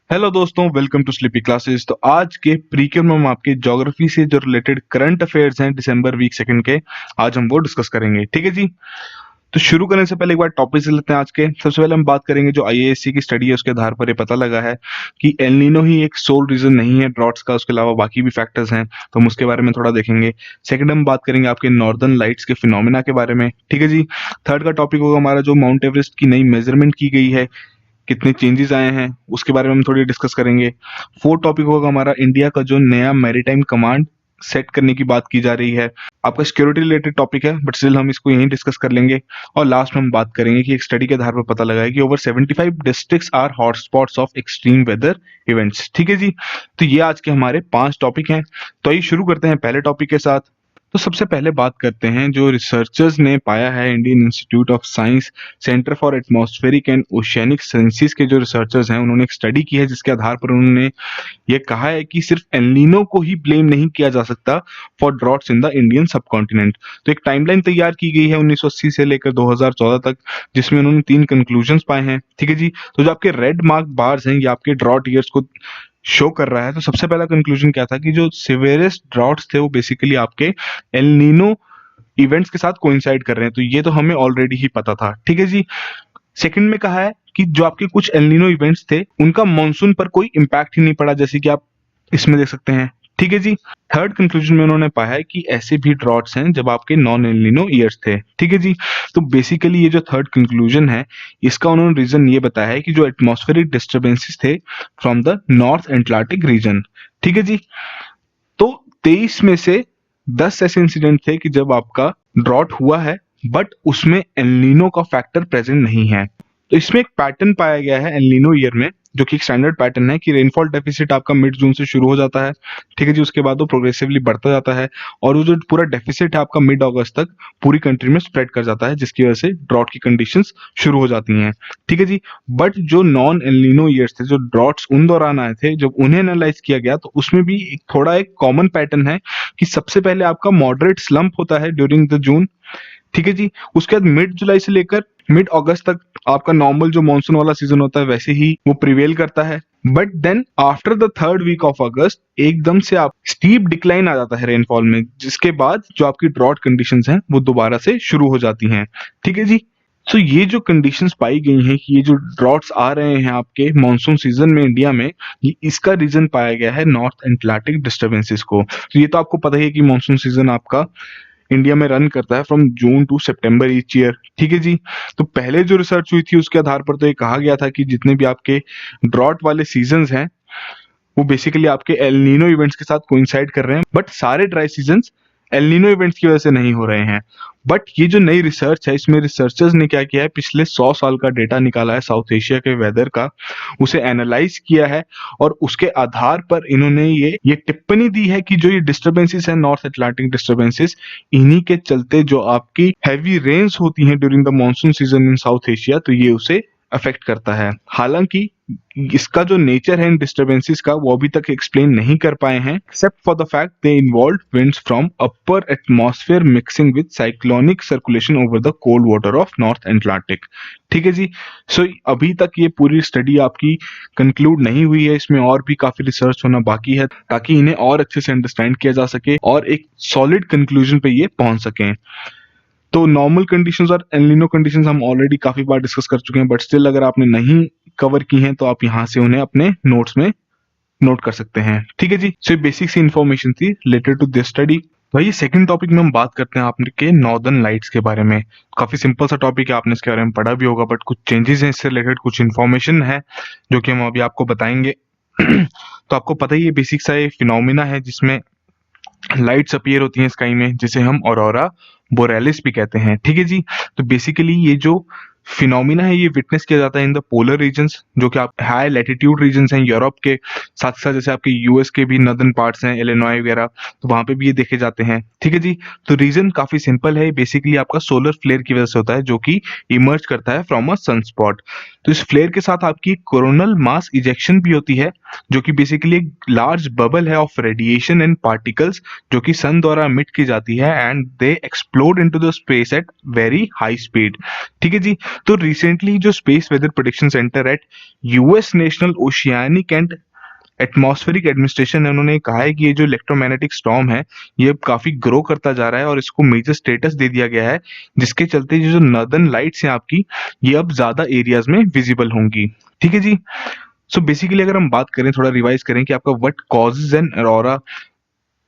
Hello दोस्तों, welcome to sleepy classes. तो आज के प्रीक्यू में हम आपके ज्योग्राफी से जो रिलेटेड करंट अफेयर्स हैं दिसंबर वीक सेकंड के, आज हम वो डिस्कस करेंगे। ठीक है जी। तो शुरू करने से पहले एक बार टॉपिक से लेते हैं आज के। सबसे पहले हम बात करेंगे जो आईएएससी की स्टडी है, उसके आधार पर ये पता लगा है कि एल नीनो ही एक सोल रीजन नहीं है ड्रॉट्स का, उसके अलावा बाकी भी फैक्टर्स हैं, तो हम उसके बारे में थोड़ा देखेंगे। सेकंड हम बात करेंगे आपके नॉर्दर्न लाइट्स के फिनोमेना के बारे में। ठीक है जी। थर्ड का टॉपिक होगा हमारा जो माउंट एवरेस्ट की नई मेजरमेंट की गई है, कितने चेंजेस आए हैं, उसके बारे में हम थोड़ी डिस्कस करेंगे। फोर्थ टॉपिक होगा हमारा इंडिया का जो नया मैरीटाइम कमांड सेट करने की बात की जा रही है। आपका सिक्योरिटी रिलेटेड टॉपिक है, बट स्टिल हम इसको यहीं डिस्कस कर लेंगे। और लास्ट में हम बात करेंगे कि एक स्टडी के आधार पर पता लगा है कि over 75 districts are hotspots of extreme weather events. ठीक है जी। तो ये आज के हमारे 5 टॉपिक हैं। तो आइए शुरू करते हैं पहले टॉपिक के साथ। तो सबसे पहले बात करते हैं जो रिसर्चर्स ने पाया है, Indian institute of science centre for atmospheric and oceanic sciences के जो रिसर्चर्स हैं, उन्होंने एक स्टडी की है जिसके आधार पर उन्होंने ये कहा है कि सिर्फ एल नीनो को ही ब्लेम नहीं किया जा सकता for droughts in the Indian subcontinent. तो एक टाइमलाइन तैयार की गई है 1980 से लेकर 2014 तक, जिसमें उन्होंने 3 कंक्लूजन्स पाए हैं। ठीक है जी। तो जो आपके रेड मार्क बार्स हैं, ये आपके ड्रॉट ईयर्स को शो कर रहा है। तो सबसे पहला कंक्लूजन क्या था कि जो सिवियरेस्ट ड्रॉट्स थे वो बेसिकली आपके एल नीनो इवेंट्स के साथ कोइंसाइड कर रहे हैं। तो ये तो हमें ऑलरेडी ही पता था। ठीक है जी। सेकंड में कहा है कि जो आपके कुछ एल नीनो इवेंट्स थे उनका मॉनसून पर कोई इम्पैक्ट ही नहीं पड़ा, जैसे कि आप इसमें देख सकते हैं। ठीक है जी। थर्ड कंक्लूजन में उन्होंने पाया है कि ऐसे भी ड्रॉट्स हैं जब आपके नॉन एल नीनो ईयर्स थे। ठीक है जी। तो बेसिकली ये जो थर्ड कंक्लूजन है, इसका उन्होंने रीजन ये बताया है कि जो एटमॉस्फेरिक डिस्टर्बेंसेस थे from the North Atlantic region. ठीक है जी। तो 23 में से 10 ऐसे इंसिडेंट थे कि जब आपका ड्रॉट हुआ है, बट उसमें एल नीनो का फैक्टर प्रेजेंट नहीं है। तो इसमें एक पैटर्न पाया गया है एल नीनो ईयर में, जो कि एक स्टैंडर्ड पैटर्न है कि रेनफॉल डेफिसिट आपका मिड जून से शुरू हो जाता है। ठीक है जी। उसके बाद वो प्रोग्रेसिवली बढ़ता जाता है और वो जो पूरा डेफिसिट है आपका मिड अगस्त तक पूरी कंट्री में स्प्रेड कर जाता है, जिसकी वजह से ड्रॉट की कंडीशंस शुरू हो जाती हैं। ठीक है जी। बट जो नॉन एल नीनो ईयर्स थे, जो ड्रॉट्स उन दौरान आए थे, जब उन्हें एनालाइज किया गया तो उसमें भी थोड़ा एक कॉमन पैटर्न है कि सबसे पहले आपका मॉडरेट स्लंप होता है ड्यूरिंग द जून। ठीक है जी। उसके बाद मिड जुलाई से लेकर मिड अगस्त तक आपका नॉर्मल जो मानसून वाला सीजन होता है वैसे ही वो प्रिवेल करता है। But then after the third week of August एकदम से आप स्टीप डिक्लाइन आ जाता है रेनफॉल में, जिसके बाद जो आपकी ड्रॉट कंडीशंस हैं वो दोबारा से शुरू हो जाती हैं। ठीक है जी। तो ये जो कंडीशंस पाई गई हैं कि ये जो ड्रॉट्स आ रहे हैं आपके मानसून सीजन में इंडिया में, ये इसका रीजन पाया गया है नॉर्थ एटलांटिक डिस्टर्बेंसेस को। तो ये तो आपको पता ही है कि मानसून सीजन आपका इंडिया में रन करता है from June to September each year. ठीक है जी। तो पहले जो रिसर्च हुई थी उसके आधार पर तो ये कहा गया था कि जितने भी आपके ड्रॉट वाले सीजन्स हैं वो बेसिकली आपके एल नीनो इवेंट्स के साथ कोइंसाइड कर रहे हैं, बट सारे dry seasons El Nino events की वजह से नहीं हो रहे हैं। बट ये जो नई रिसर्च है, इसमें रिसर्चर्स ने क्या किया है, पिछले 100 साल का डेटा निकाला है साउथ एशिया के वेदर का, उसे एनालाइज किया है और उसके आधार पर इन्होंने ये टिप्पणी दी है कि जो ये डिस्टर्बेंसेस है नॉर्थ एटलांटिक डिस्टर्बेंसेस, इन्हीं के चलते जो आपकी हैवी रेन्स होती हैं during the monsoon season in south Asia, तो ये उसे अफेक्ट करता है। हालांकि इसका जो नेचर है इन डिस्टर्बेंसेस का वो अभी तक एक्सप्लेन नहीं कर पाए हैं, except for the fact they involve winds from upper atmosphere mixing with cyclonic circulation over the cold water of north Atlantic. ठीक है जी। सो अभी तक ये पूरी स्टडी आपकी कंक्लूड नहीं हुई है, इसमें और भी काफी रिसर्च होना बाकी है ताकि इन्हें और अच्छे से अंडरस्टैंड किया जा सके और एक सॉलिड कंक्लूजन पे ये पहुंच सकें। तो नॉर्मल कंडीशंस और एल नीनो कंडीशंस हम ऑलरेडी काफी बार डिस्कस कर चुके हैं, बट स्टिल अगर आपने नहीं कवर की हैं तो आप यहाँ से उन्हें अपने नोट्स में नोट कर सकते हैं। ठीक है जी। सो ये बेसिक सी इन्फॉर्मेशन थी रिलेटेड टू दिस स्टडी। भाई सेकंड टॉपिक में हम बात करते हैं आपने के नॉर्दर्न लाइट्स के बारे में। काफी सिंपल सा टॉपिक है, आपने इसके बारे में पढ़ा भी होगा, बट कुछ चेंजेस हैं इससे रिलेटेड, कुछ इन्फॉर्मेशन है जो कि हम अभी आपको बताएंगे। तो आपको पता ही है बेसिक सा ये फिनोमिना है जिसमें लाइट्स अपीयर होती हैं स्काई में, जिसे हम ऑरोरा बोरेलिस भी कहते हैं। ठीक है जी। तो बेसिकली ये जो फिनोमिना है ये विटनेस किया जाता है इन द पोलर रीजन्स, जो कि आप हाई लैटिट्यूड रीजन्स हैं यूरोप के, साथ साथ जैसे आपके यूएस के भी नॉर्दर्न पार्ट्स हैं, इलिनॉय वगैरह, तो वहां पे भी ये देखे जाते हैं। ठीक है जी। तो रीजन काफी सिंपल है, बेसिकली आपका सोलर फ्लेयर की वजह से होता है जो कि इमर्ज करता है फ्रॉम अ सनस्पॉट। तो इस फ्लेयर के साथ आपकी कोरोनल मास इजेक्शन भी होती है, जो कि बेसिकली एक लार्ज बबल है ऑफ रेडिएशन एंड पार्टिकल्स जो कि सन द्वारा एमिट की जाती है and they explode into the space at very high speed. ठीक है जी। तो रिसेंटली जो space weather prediction centre at US National Oceanic and Atmospheric Administration है, उन्होंने कहा है कि ये जो इलेक्ट्रोमैग्नेटिक स्टॉर्म है ये अब काफी ग्रो करता जा रहा है और इसको मेजर स्टेटस दे दिया गया है, जिसके चलते ये जो नॉर्दर्न लाइट्स हैं आपकी ये अब ज्यादा एरियाज में विजिबल होंगी। ठीक है जी। सो बेसिकली अगर हम बात करें, थोड़ा रिवाइज करें कि आपका व्हाट कॉजेज एन ऑरोरा,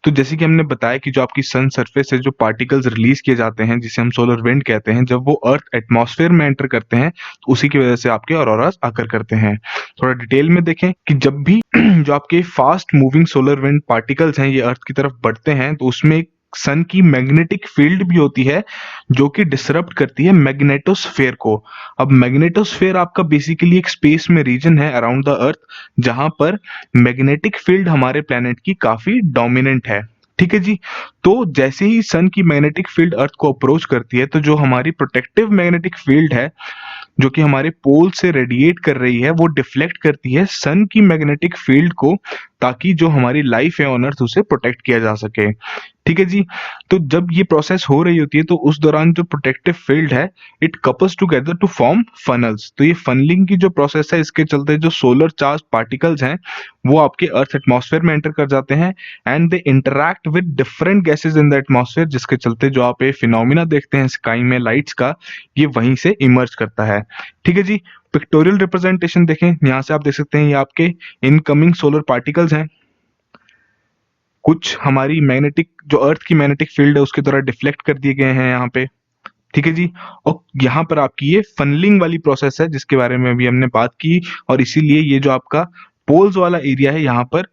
तो जैसे कि हमने बताया कि जो आपकी सन सरफेस से जो पार्टिकल्स रिलीज किए जाते हैं जिसे हम सोलर विंड कहते हैं, जब वो अर्थ एटमॉस्फेयर में एंटर करते हैं तो उसी की वजह से आपके ऑरोरास आकर करते हैं। थोड़ा डिटेल में देखें कि जब भी जो आपके fast moving solar wind particles हैं ये अर्थ की तरफ बढ़ते हैं तो उसमें एक सन की मैग्नेटिक फील्ड भी होती है जो कि डिसरप्ट करती है मैग्नेटोस्फेयर को। अब मैग्नेटोस्फेयर आपका बेसिकली एक स्पेस में रीजन है अराउंड द अर्थ जहां पर मैग्नेटिक फील्ड हमारे प्लेनेट की काफी डोमिनेंट है। ठीक है जी। तो जैसे ही सन की मैग्नेटिक फील्ड अर्थ को अप्रोच करती है तो जो हमारी प्रोटेक्टिव मैग्नेटिक फील्ड है जो कि हमारे पोल से रेडिएट कर रही है वो डिफ्लेक्ट करती है सन की मैग्नेटिक फील्ड को, ताकि जो हमारी लाइफ है ऑन अर्थ उसे प्रोटेक्ट किया जा सके। ठीक है जी। तो जब ये प्रोसेस हो रही होती है तो उस दौरान जो प्रोटेक्टिव फील्ड है it couples together to form funnels. तो ये फनलिंग की जो प्रोसेस है इसके चलते जो सोलर चार्ज पार्टिकल्स हैं वो आपके अर्थ एटमॉस्फेयर में एंटर कर जाते हैं and they interact with different gases in the atmosphere, जिसके चलते जो आप ये फिनोमिना देखते हैं स्काई में लाइट्स का ये वहीं से इमर्ज करता है। ठीक है जी। पिक्टोरियल रिप्रेजेंटेशन देखें, यहाँ से आप देख सकते हैं ये आपके इनकमिंग सोलर पार्टिकल्स हैं, कुछ हमारी मैग्नेटिक जो अर्थ की मैग्नेटिक फील्ड है उसके द्वारा डिफ्लेक्ट कर दिए गए हैं यहाँ पे। ठीक है जी। और यहाँ पर आपकी ये फनलिंग वाली प्रोसेस है जिसके बारे में भी हमने बात की, और इसीलिए ये जो आपका पोल्स वाला एरिया है यहाँ पर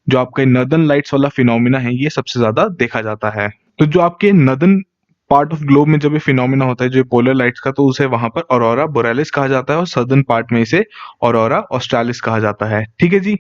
जो आपका नॉर्दर्न लाइट्स वाला फिनोमिना है ये सबसे ज्यादा देखा जाता है। तो जो आपके नॉर्दर्न पार्ट ऑफ ग्लोब में जब ये फिनोमिना होता है जो पोलर लाइट्स का, तो उसे वहां पर ऑरोरा बोरेलिस कहा जाता है और सदर्न पार्ट में इसे ऑरोरा ऑस्ट्रालिस कहा जाता है। ठीक है जी।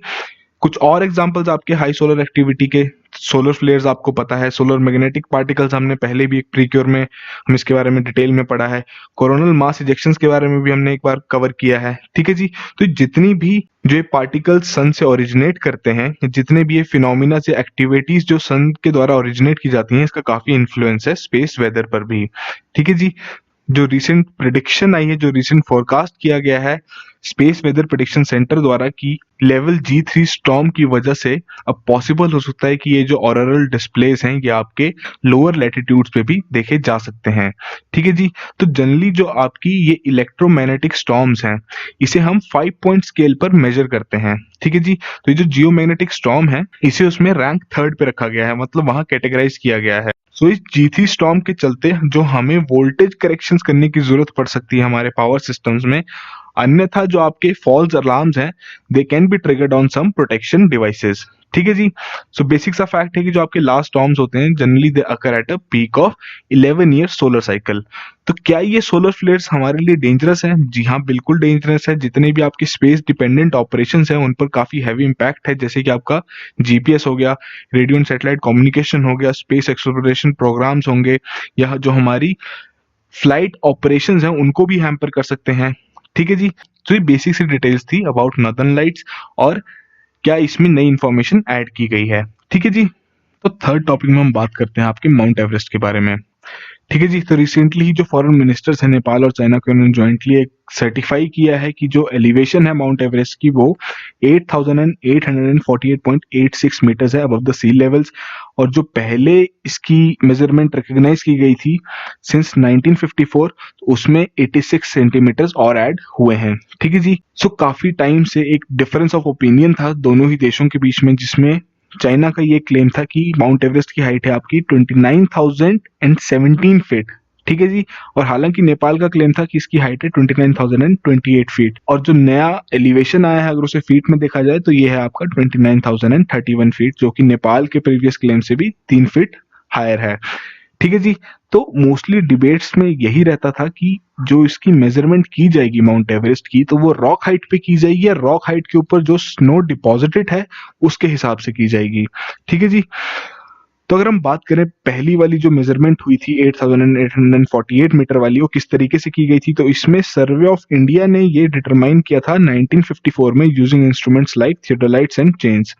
कुछ और एग्जांपल्स आपके हाई सोलर एक्टिविटी के, सोलर फ्लेयर्स आपको पता है, सोलर मैग्नेटिक पार्टिकल्स हमने पहले भी एक प्रीक्योर में हम इसके बारे में डिटेल में पढ़ा है, कोरोनल मास इजेक्शंस के बारे में भी हमने एक बार कवर किया है। ठीक है जी। तो जितनी भी जो ये पार्टिकल्स सन से ओरिजिनेट करते हैं, जितने भी ये फिनोमिना से एक्टिविटीज जो सन के द्वारा ओरिजिनेट की जाती हैं, इसका काफी इन्फ्लुएंस है स्पेस वेदर पर भी। ठीक है जी। जो रिसेंट प्रिडिक्शन आई है, जो रिसेंट फोरकास्ट किया गया है स्पेस वेदर प्रिडिक्शन सेंटर द्वारा कि लेवल G3 स्टॉर्म की वजह से अब पॉसिबल हो सकता है कि ये जो ऑरोरल डिस्प्लेस हैं ये आपके लोअर लैटिट्यूड्स पे भी देखे जा सकते हैं। ठीक है जी। तो जनरली जो आपकी ये इलेक्ट्रोमैग्नेटिक स्टॉर्म्स हैं इसे हम 5 पॉइंट स्केल पर मेजर करते हैं। ठीक है जी। तो ये जो जियोमैग्नेटिक स्टॉर्म है इसे उसमें रैंक 3rd पे रखा गया है, मतलब वहां कैटेगराइज किया गया है। सो इस G3 स्टॉर्म के चलते जो हमें वोल्टेज करेक्शंस करने की जरूरत पड़ सकती है हमारे पावर सिस्टम्स में, अन्यथा जो आपके फॉल्स अलार्म्स हैं they can be triggered on some protection devices. ठीक है जी। सो बेसिक सा फैक्ट है कि जो आपके लास्ट स्टॉर्म्स होते हैं generally they occur at a peak of 11 year solar cycle. तो क्या ये सोलर फ्लेयर्स हमारे लिए डेंजरस है? जी हाँ, बिल्कुल डेंजरस है। जितने भी आपके स्पेस डिपेंडेंट ऑपरेशंस हैं उन पर काफी हैवी इंपैक्ट है, जैसे कि आपका जीपीएस हो गया, रेडियो एंड सैटेलाइट कम्युनिकेशन हो गया, स्पेस एक्सप्लोरेशन प्रोग्राम्स होंगे, या जो हमारी फ्लाइट ऑपरेशंस हैं उनको भी हैम्पर कर सकते हैं। ठीक है जी। तो ये बेसिक सी डिटेल्स थी अबाउट नॉर्दर्न लाइट्स और क्या इसमें नई इंफॉर्मेशन ऐड की गई है। ठीक है जी। तो थर्ड टॉपिक में हम बात करते हैं आपके माउंट एवरेस्ट के बारे में। ठीक है जी। तो रिसेंटली ही जो फॉरेन मिनिस्टर्स हैं नेपाल और चाइना के, उन्होंने ज्वाइंटली एक सर्टिफाई किया है कि जो एलिवेशन है माउंट एवरेस्ट की वो 8848.86 मीटर्स है अबव द सी लेवल्स, और जो पहले इसकी मेजरमेंट रिकॉग्नाइज की गई थी सिंस 1954 तो उसमें 86 सेंटीमीटर्स और ऐड हुए हैं। ठीक है जी। सो काफी टाइम से एक डिफरेंस ऑफ ओपिनियन था दोनों ही देशों के बीच में, जिसमें चाइना का ये क्लेम था कि माउंट एवरेस्ट की हाइट है आपकी 29,017 फीट। ठीक है जी। और हालांकि नेपाल का क्लेम था कि इसकी हाइट है 29,028 फीट, और जो नया एलिवेशन आया है अगर उसे फीट में देखा जाए तो ये है आपका 29,031 फीट, जो कि नेपाल के प्रीवियस क्लेम से भी 3 फीट हायर है। ठीक है जी। तो मोस्टली डिबेट्स में यही रहता था कि जो इसकी मेजरमेंट की जाएगी माउंट एवरेस्ट की तो वो रॉक हाइट पे की जाएगी या रॉक हाइट के ऊपर जो स्नो डिपॉजिटेड है उसके हिसाब से की जाएगी। ठीक है जी। तो अगर हम बात करें पहली वाली जो मेजरमेंट हुई थी 8848 मीटर वाली, वो किस तरीके से की गई थी, तो इसमें सर्वे ऑफ इंडिया ने ये डिटरमाइन किया था 1954 में using instruments like theodolites and chains.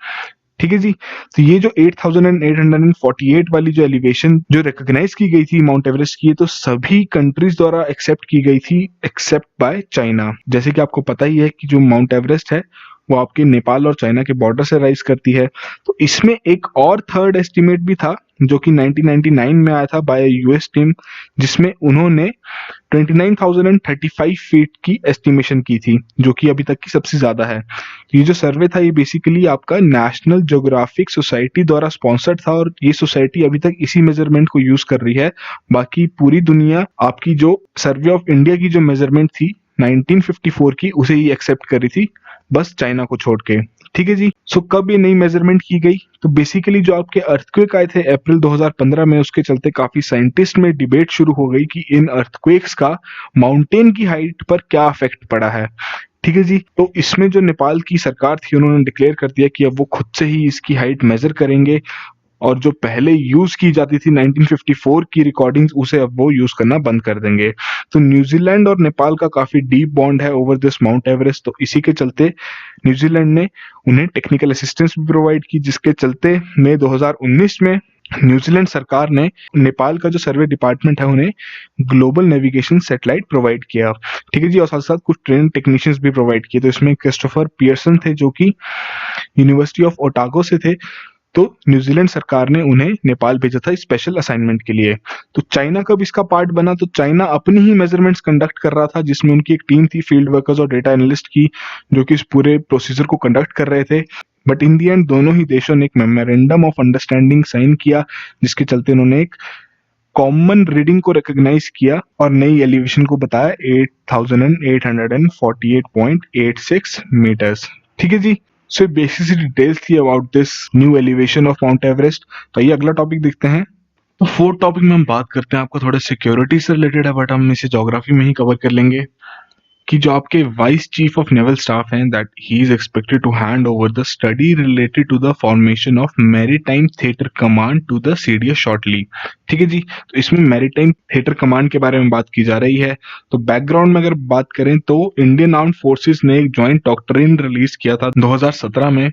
ठीक है जी। तो ये जो 8848 वाली जो एलिवेशन जो रिकॉग्नाइज की गई थी माउंट एवरेस्ट की, ये तो सभी कंट्रीज द्वारा एक्सेप्ट की गई थी एक्सेप्ट बाय चाइना। जैसे कि आपको पता ही है कि जो माउंट एवरेस्ट है वो आपके नेपाल और चाइना के बॉर्डर से राइज करती है। तो इसमें एक और थर्ड एस्टिमेट भी था जो कि 1999 में आया था बाय यूएस टीम, जिसमें उन्होंने 29,035 फीट की एस्टिमेशन की थी, जो कि अभी तक की सबसे ज्यादा है। तो ये जो सर्वे था ये बेसिकली आपका नेशनल ज्योग्राफिक सोसाइटी द्वारा स्पॉन्सर्ड था, और ये सोसाइटी अभी तक इसी मेजरमेंट को यूज कर रही है। बाकी पूरी दुनिया आपकी जो सर्वे ऑफ इंडिया की जो मेजरमेंट थी 1954 की, उसे ही एक्सेप्ट कर रही थी, बस चाइना को छोड़ के। ठीक है जी। सो कब ये नई मेजरमेंट की गई, तो बेसिकली जो आपके अर्थक्वेक आए थे अप्रैल 2015 में, उसके चलते काफी साइंटिस्ट में डिबेट शुरू हो गई कि इन अर्थक्वेक्स का माउंटेन की हाइट पर क्या इफेक्ट पड़ा है। ठीक है जी। तो इसमें जो नेपाल की सरकार थी उन्होंने डिक्लेयर कर दिया कि अब वो खुद से ही इसकी हाइट मेजर करेंगे, और जो पहले यूज की जाती थी 1954 की रिकॉर्डिंग्स, उसे अब वो यूज करना बंद कर देंगे। तो न्यूजीलैंड और नेपाल का काफी डीप बॉन्ड है ओवर दिस माउंट एवरेस्ट, तो इसी के चलते न्यूजीलैंड ने उन्हें टेक्निकल असिस्टेंस भी प्रोवाइड की, जिसके चलते मई 2019 में न्यूजीलैंड सरकार ने नेपाल का जो सर्वे डिपार्टमेंट है उन्हें ग्लोबल नेविगेशन सैटेलाइट प्रोवाइड किया। ठीक है जी। और साथ साथ कुछ ट्रेन टेक्नीशियंस भी प्रोवाइड किए। तो इसमें क्रिस्टोफर पियर्सन थे जो कि यूनिवर्सिटी ऑफ ओटागो से थे। तो न्यूजीलैंड सरकार ने उन्हें नेपाल भेजा था स्पेशल असाइनमेंट के लिए। तो चाइना कब इसका पार्ट बना, तो चाइना अपनी ही मेजरमेंट्स कंडक्ट कर रहा था, जिसमें उनकी एक टीम थी फील्ड वर्कर्स और डेटा एनालिस्ट की, जो कि इस पूरे प्रोसीजर को कंडक्ट कर रहे थे। बट इन दी एंड दोनों ही देशों ने एक मेमोरेंडम ऑफ अंडरस्टैंडिंग साइन किया, जिसके चलते उन्होंने एक कॉमन रीडिंग को रिकॉग्नाइज किया और नई एलिवेशन को बताया 8848.86 मीटर्स। ठीक है जी। सो बेसिक डिटेल्स थी about this new elevation of mount Everest. तो ये अगला टॉपिक देखते हैं। तो फोर्थ टॉपिक में हम बात करते हैं, आपका थोड़ा सिक्योरिटी से रिलेटेड है, बट हम इसे ज्योग्राफी में ही कवर कर लेंगे, कि जो आपके vice chief of naval staff हैं, that he is expected to hand over the study related to the formation of maritime theatre command to the CDS shortly. ठीक है जी। तो इसमें मैरीटाइम थिएटर कमांड के बारे में बात की जा रही है। तो बैकग्राउंड में अगर बात करें तो इंडियन आर्म्ड फोर्सेस ने एक ज्वाइंट डॉक्ट्रिन रिलीज किया था 2017 में,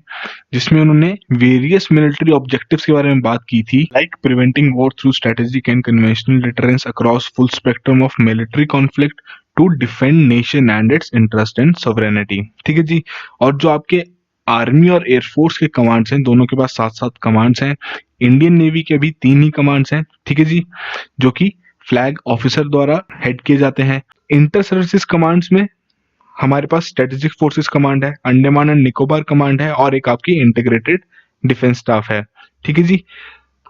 जिसमें उन्होंने वेरियस मिलिट्री ऑब्जेक्टिव्स के बारे में बात की थी, like preventing war through strategic and conventional deterrence across full spectrum of military conflict to defend nation and its interest and sovereignty. ठीक है जी। और जो आपके आर्मी और एयरफोर्स के कमांड्स हैं, दोनों के पास 7-7 कमांड्स हैं। इंडियन नेवी के भी 3 ही कमांड्स हैं। ठीक है जी। जो कि फ्लैग ऑफिसर द्वारा हेड किए जाते हैं। इंटर सर्विसेज कमांड्स में हमारे पास स्ट्रेटेजिक फोर्सेस कमांड है, अंडमान एंड निकोबार कमांड है, और एक आपकी इंटीग्रेटेड डिफेंस स्टाफ है। ठीक है जी।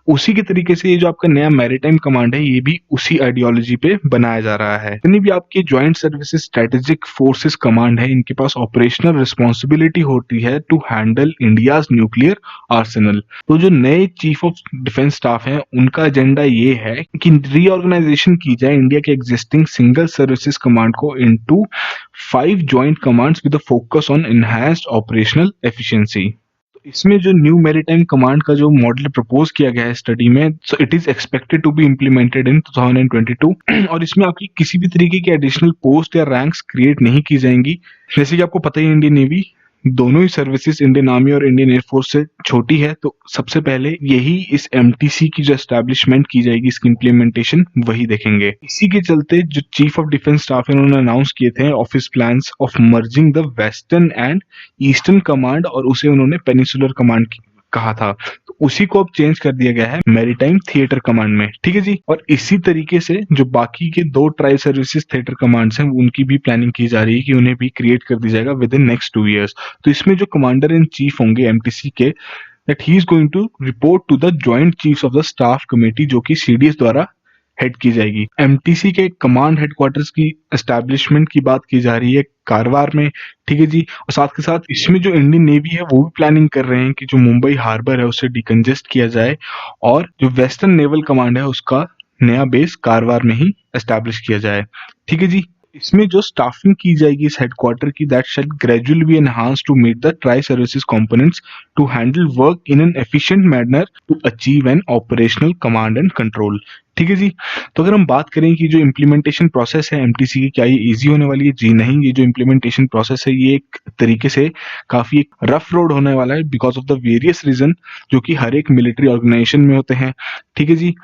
उसी के तरीके से ये जो आपका नया मैरीटाइम कमांड है, ये भी उसी आइडियोलॉजी पे बनाया जा रहा है। जितनी भी आपकी joint services strategic forces command है, इनके पास ऑपरेशनल रिस्पॉन्सिबिलिटी होती है to handle India's nuclear arsenal. तो जो नए चीफ ऑफ डिफेंस स्टाफ हैं, उनका एजेंडा ये है कि रीऑर्गेनाइजेशन की जाए इंडिया के एग्जिस्टिंग सिंगल सर्विसेज कमांड को into 5 joint commands with a focus on enhanced operational efficiency. इसमें जो न्यू मैरीटाइम कमांड का जो मॉडल प्रपोज किया गया है स्टडी में, so it is expected to be implemented in 2022, और इसमें आपकी किसी भी तरीके की एडिशनल पोस्ट या रैंक्स क्रिएट नहीं की जाएंगी। जैसे कि आपको पता ही, इंडियन नेवी दोनों ही सर्विसेज इंडियन आर्मी और इंडियन एयरफोर्स से छोटी है, तो सबसे पहले यही इस एमटीसी की जो एस्टैब्लिशमेंट की जाएगी, इसकी इम्प्लीमेंटेशन वही देखेंगे। इसी के चलते जो चीफ ऑफ डिफेंस स्टाफ है, उन्होंने अनाउंस किए थे office plans of merging the western and eastern command, और उसे उन्होंने पेनिसुलर कमांड कहा था। तो उसी को अब चेंज कर दिया गया है मैरीटाइम थिएटर कमांड में। ठीक है जी। और इसी तरीके से जो बाकी के 2 ट्राई सर्विसेज थिएटर कमांड्स हैं, उनकी भी प्लानिंग की जा रही है कि उन्हें भी क्रिएट कर दी जाएगा विद इन नेक्स्ट 2 इयर्स। तो इसमें जो कमांडर इन चीफ होंगे एमटीसी के, that he is going to report to the joint chiefs of the staff committee, जो कि सीडीएस द्वारा हेड की जाएगी। एमटीसी के कमांड हेडक्वार्टर्स की एस्टैब्लिशमेंट की बात की जा रही है कारवार में। ठीक है जी। और साथ के साथ इसमें जो इंडियन नेवी है वो भी प्लानिंग कर रहे हैं कि जो मुंबई हार्बर है उसे डिकंजेस्ट किया जाए, और जो वेस्टर्न नेवल कमांड है उसका नया बेस कारवार में ही एस्टैब्लिश किया जाए। ठीक है जी। इसमें जो स्टाफिंग की जाएगी इस हेडक्वार्टर की, that shall gradually be enhance to meet the tri services components to handle work in an efficient manner to achieve an operational command and control. ठीक है जी। तो अगर हम बात करें कि जो इम्प्लीमेंटेशन प्रोसेस है एमटीसी की, क्या ये इजी होने वाली है? जी नहीं, ये जो इम्प्लीमेंटेशन प्रोसेस है ये एक तरीके से काफी एक रफ रोड होने वाला है, because of the various reason जो कि हर एक मिलिट्री ऑर्गेनाइजेशन में होते हैं। ठीक है जी।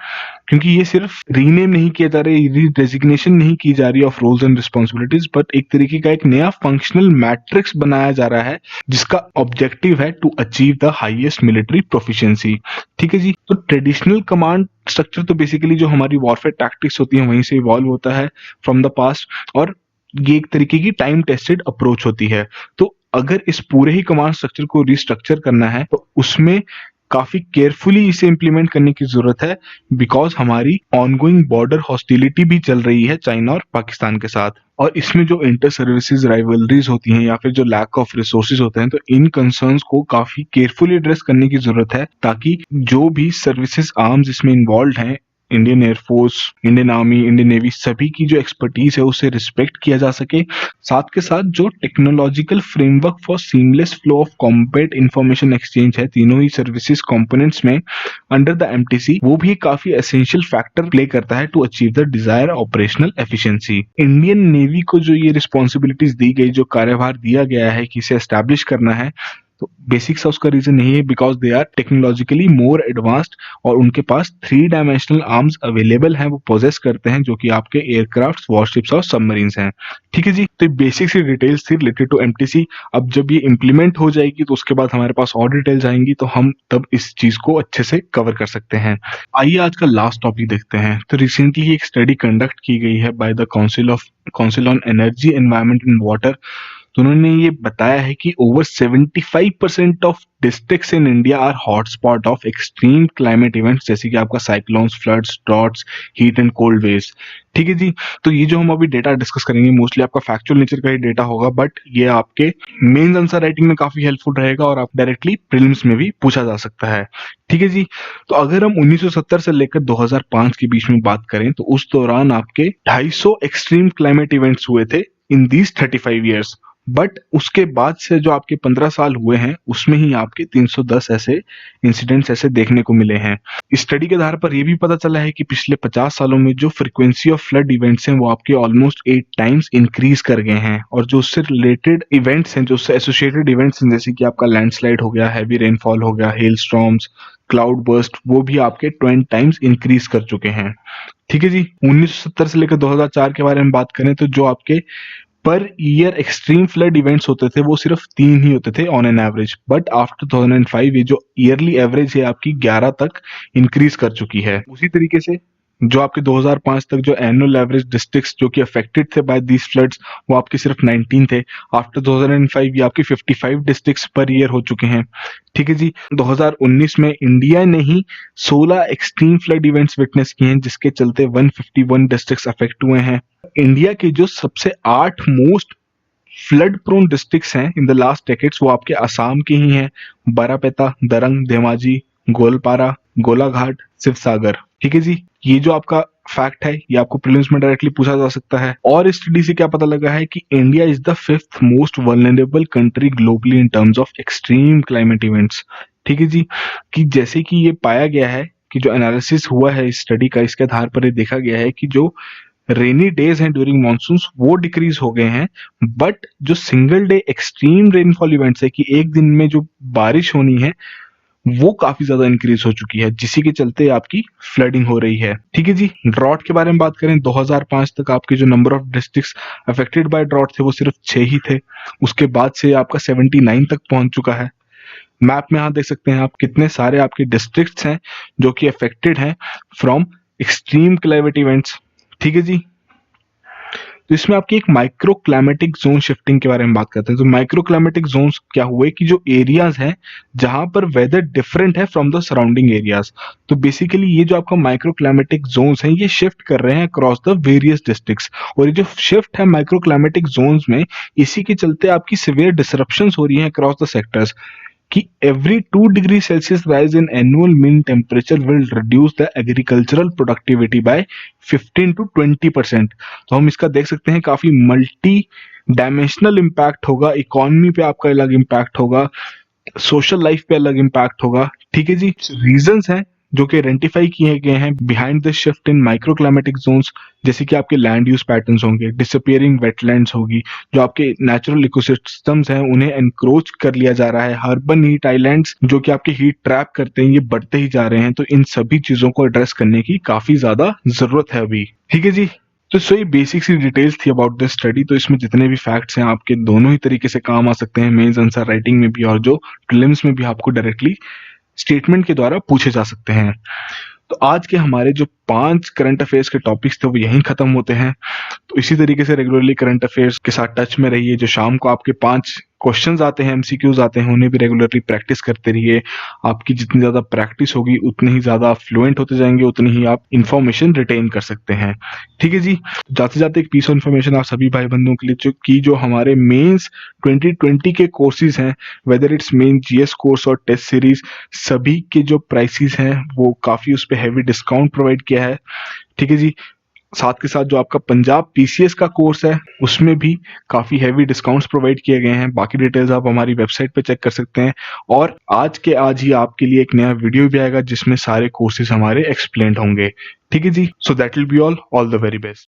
क्योंकि ये सिर्फ रीनेम नहीं किया जा रहा है, रीडेजिग्नेशन नहीं की जा रही of roles and responsibilities, but एक तरीके का एक नया फंक्शनल मैट्रिक्स बनाया जा रहा है जिसका ऑब्जेक्टिव है to achieve the highest military proficiency. ठीक है जी। तो ट्रेडिशनल कमांड स्ट्रक्चर तो बेसिकली जो हमारी वॉरफेयर टैक्टिक्स होती हैं वहीं से इवॉल्व होता है फ्रॉम द पास्ट, और ये एक तरीके की टाइम टेस्टेड अप्रोच होती है। तो अगर इस पूरे ही कमांड स्ट्रक्चर को रिस्ट्रक्चर करना है तो उसमें काफी केयरफुली इसे इंप्लीमेंट करने की जरूरत है, बिकॉज हमारी ऑनगोइंग बॉर्डर हॉस्टिलिटी भी चल रही है चाइना और पाकिस्तान के साथ, और इसमें जो इंटर सर्विसेज राइवलरीज होती हैं या फिर जो लैक ऑफ रिसोर्सेज होते हैं, तो इन कंसर्न्स को काफी केयरफुली एड्रेस करने की जरूरत है, ताकि जो भी सर्विसेज आर्म्स इसमें इन्वॉल्व हैं, Indian air force, Indian army, Indian navy, सभी की जो एक्सपर्टीज है उसे रिस्पेक्ट किया जा सके। साथ के साथ जो technological framework for seamless flow of combat information exchange है तीनों ही सर्विसेज कंपोनेंट्स में अंडर द एमटीसी, वो भी काफी एसेंशियल फैक्टर प्ले करता है to achieve the desire operational efficiency. Indian navy को जो ये रिस्पॉन्सिबिलिटीज दी गई, जो कार्यभार दिया गया है कि इसे एस्टैब्लिश करना है, तो बेसिक्स उसका रीजन यही है because they are technologically more advanced, और उनके पास 3 डायमेंशनल आर्म्स अवेलेबल हैं, वो पोजेस करते हैं, जो कि आपके एयरक्राफ्ट, वॉरशिप्स और सबमरीन्स हैं। ठीक है जी। तो बेसिक सी डिटेल्स थी रिलेटेड टू एमटीसी। अब जब ये इंप्लीमेंट हो जाएगी तो उसके बाद हमारे पास और डिटेल्स आएंगी, तो हम तब इस चीज को अच्छे से कवर कर सकते हैं। आइए आज का लास्ट टॉपिक देखते हैं। तो रिसेंटली एक स्टडी कंडक्ट की गई है by the council on energy, environment and water. तो उन्होंने ये बताया है कि over 75% of districts in India are hotspot of extreme climate events, जैसे कि आपका cyclones, floods, droughts, heat and cold waves. ठीक है जी। तो ये जो हम अभी डेटा डिस्कस करेंगे मोस्टली आपका फैक्चुअल नेचर का ही डेटा होगा, बट ये आपके मेंस आंसर राइटिंग में काफी हेल्पफुल रहेगा और आप डायरेक्टली प्रीलिम्स में भी पूछा जा सकता है। ठीक है जी। तो अगर हम 1970 से लेकर 2005 के बीच में बात करें तो उस दौरान आपके 250 एक्सट्रीम क्लाइमेट इवेंट्स हुए थे इन दीज 35 ईयर्स, बट उसके बाद से जो आपके 15 साल हुए हैं उसमें ही आपके 310 ऐसे इंसिडेंट्स ऐसे देखने को मिले हैं। स्टडी के आधार पर यह भी पता चला है कि पिछले 50 सालों में जो फ्रीक्वेंसी ऑफ फ्लड इवेंट्स हैं वो आपके ऑलमोस्ट 8 टाइम्स इंक्रीज कर गए हैं, और जो उससे रिलेटेड इवेंट्स हैं, जो उससे एसोसिएटेड इवेंट्स हैं, जैसे कि आपका लैंडस्लाइड हो गया, हैवी रेनफॉल हो गया, हेल स्टॉर्म्स, क्लाउड बर्स्ट, वो भी आपके 20 टाइम्स इंक्रीज कर चुके हैं। ठीक है जी। 1970 से लेकर 2004 के बारे में बात करें तो जो आपके per year extreme flood events होते थे वो सिर्फ 3 ही होते थे on an average, but after 2005 ये जो ईयरली एवरेज है आपकी 11 तक इंक्रीज कर चुकी है। उसी तरीके से जो आपके 2005 तक जो एनुअल एवरेज डिस्ट्रिक्ट्स जो कि अफेक्टेड थे बाय दीज फ्लड्स वो आपके सिर्फ 19 थे। आफ्टर 2005 ये आपके 55 डिस्ट्रिक्ट्स पर ईयर हो चुके हैं। ठीक है जी। 2019 में इंडिया ने ही 16 एक्सट्रीम फ्लड इवेंट्स विटनेस किए हैं, जिसके चलते 151 डिस्ट्रिक्ट्स अफेक्ट हुए हैं। इंडिया के जो सबसे 8 मोस्ट फ्लड प्रोन डिस्ट्रिक्ट्स हैं इन द लास्ट डेकेड्स वो आपके असम के ही हैं, बारापेटा, दरंग, धेमाजी, गोलपारा, गोलाघाट, शिवसागर। ठीक है जी। ये जो आपका फैक्ट है ये आपको प्रीलिम्स में डायरेक्टली पूछा जा सकता है। और इस स्टडी से क्या पता लगा है कि India is the 5th most vulnerable country globally in terms of extreme climate events. ठीक है जी। कि जैसे कि ये पाया गया है कि जो एनालिसिस हुआ है इस स्टडी का, इसके आधार पर ये देखा गया है कि जो रेनी डेज हैं ड्यूरिंग मानसून्स वो डिक्रीज हो गए हैं, बट जो single day extreme rainfall events है कि एक दिन में जो बारिश होनी है वो काफी ज्यादा इंक्रीज हो चुकी है, जिसी के चलते आपकी फ्लडिंग हो रही है। ठीक है जी। ड्रॉट के बारे में बात करें 2005 तक आपके जो number of districts affected by drought थे वो सिर्फ 6 ही थे, उसके बाद से आपका 79 तक पहुंच चुका है। मैप में यहाँ देख सकते हैं आप कितने सारे आपके डिस्ट्रिक्ट्स हैं जो कि अफेक्टेड हैं फ्रॉम एक्सट्रीम क्लाइमेट इवेंट्स। ठीक है जी। तो इसमें आपकी एक माइक्रो क्लाइमेटिक जोन शिफ्टिंग के बारे में बात करते हैं। तो माइक्रो क्लाइमेटिक जोन्स क्या हुए कि जो एरियाज हैं जहां पर वेदर डिफरेंट है फ्रॉम द सराउंडिंग एरियाज, तो बेसिकली ये जो आपका माइक्रो क्लाइमेटिक जोन्स हैं ये शिफ्ट कर रहे हैं अक्रॉस द वेरियस डिस्ट्रिक्ट्स, और ये जो शिफ्ट है माइक्रो क्लाइमेटिक जोन्स में, इसी के चलते आपकी सिवियर डिसरप्शंस हो रही हैं अक्रॉस द सेक्टर्स। कि every 2 degree Celsius rise in annual mean temperature will reduce the agricultural productivity bye 15 to 20%। तो हम इसका देख सकते हैं काफी मल्टी डायमेंशनल इम्पैक्ट होगा, इकोनॉमी पे आपका अलग इम्पैक्ट होगा, सोशल लाइफ पे अलग इम्पैक्ट होगा। ठीक है जी, रीजंस हैं जो कि आइडेंटिफाई किए गए हैं behind the shift in micro climatic zones, जैसे कि आपके लैंड यूज पैटर्न्स होंगे, डिसअपियरिंग वेटलैंड्स होगी, जो आपके नेचुरल इकोसिस्टम्स हैं उन्हें एनक्रोच कर लिया जा रहा है, अर्बन हीट आइलैंड्स जो कि आपकी हीट ट्रैप करते हैं ये बढ़ते ही जा रहे हैं। तो इन सभी चीजों को एड्रेस करने की काफी ज्यादा जरूरत है अभी। ठीक है जी, तो सो ये बेसिक सी डिटेल्स थी अबाउट दिस स्टडी। तो इसमें जितने भी फैक्ट्स हैं आपके दोनों ही तरीके से काम आ सकते हैं, मेंस आंसर राइटिंग में भी और जो प्रीलिम्स में भी आपको डायरेक्टली स्टेटमेंट के द्वारा पूछे जा सकते हैं। तो आज के हमारे जो 5 करंट अफेयर्स के टॉपिक्स थे वो यहीं खत्म होते हैं। तो इसी तरीके से रेगुलरली करंट अफेयर्स के साथ टच में रहिए। जो शाम को आपके 5 क्वेश्चंस आते हैं, एमसीक्यूज आते हैं, उन्हें भी रेगुलरली प्रैक्टिस करते रहिए। आपकी जितनी ज्यादा प्रैक्टिस होगी उतनी ही ज्यादा आप फ्लुएंट होते जाएंगे, उतनी ही आप इंफॉर्मेशन रिटेन कर सकते हैं। ठीक है जी, जाते जाते एक पीस ऑफ इन्फॉर्मेशन आप सभी भाई बंधुओं के लिए जो हमारे मेंस 2020 के कोर्सेज हैं, whether it's main GS course और टेस्ट सीरीज, सभी के जो प्राइसेस हैं वो काफी उस पर हैवी डिस्काउंट प्रोवाइड किया है। ठीक है जी, साथ के साथ जो आपका पंजाब पीसीएस का कोर्स है उसमें भी काफी हैवी डिस्काउंट्स प्रोवाइड किए गए हैं। बाकी डिटेल्स आप हमारी वेबसाइट पे चेक कर सकते हैं। और आज के आज ही आपके लिए एक नया वीडियो भी आएगा जिसमें सारे कोर्सेज हमारे एक्सप्लेन्ड होंगे। ठीक है जी, so that will be all the very best.